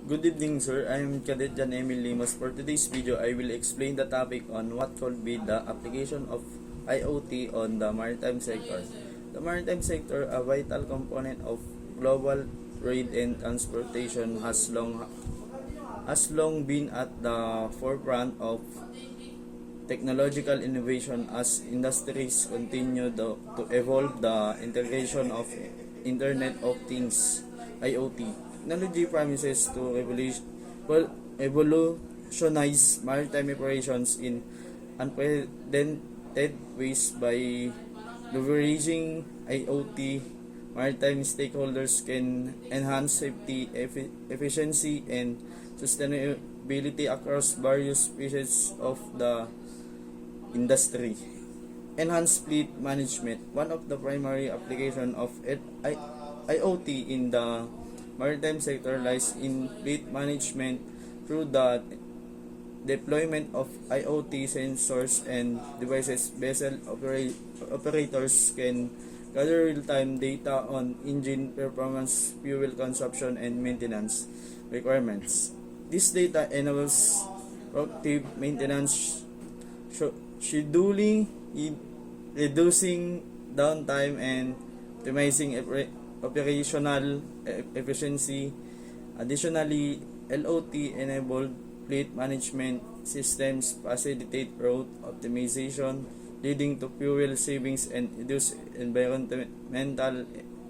Good evening, sir. I am Cadet Jan Emil Limas. For today's video, I will explain the topic on what could be the application of IoT on the maritime sector. The maritime sector, a vital component of global trade and transportation, has long been at the forefront of technological innovation as industries continue to evolve. The integration of Internet of Things (IoT) technology promises to revolutionize maritime operations in unprecedented ways. By leveraging IoT, maritime stakeholders can enhance safety, efficiency, and sustainability across various pieces of the industry. Enhanced fleet management. One of the primary applications of IoT in the maritime sector lies in fleet management through the deployment of IoT sensors and devices. Vessel operators can gather real-time data on engine performance, fuel consumption, and maintenance requirements. This data enables proactive maintenance, scheduling, reducing downtime, and optimizing operational efficiency. Additionally, LOT-enabled fleet management systems facilitate route optimization, leading to fuel savings and reduced environmental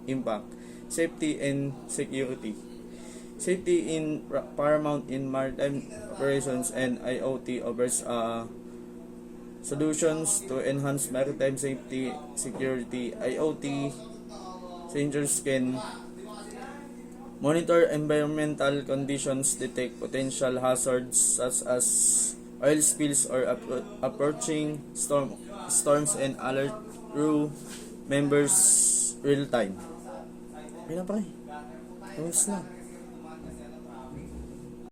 impact. Safety and security. Safety in paramount in maritime operations, and IoT offers solutions to enhance maritime safety security. IoT sensors can monitor environmental conditions, detect potential hazards such as oil spills or approaching storms, and alert crew members real time. Ayun na pre. Tapos na.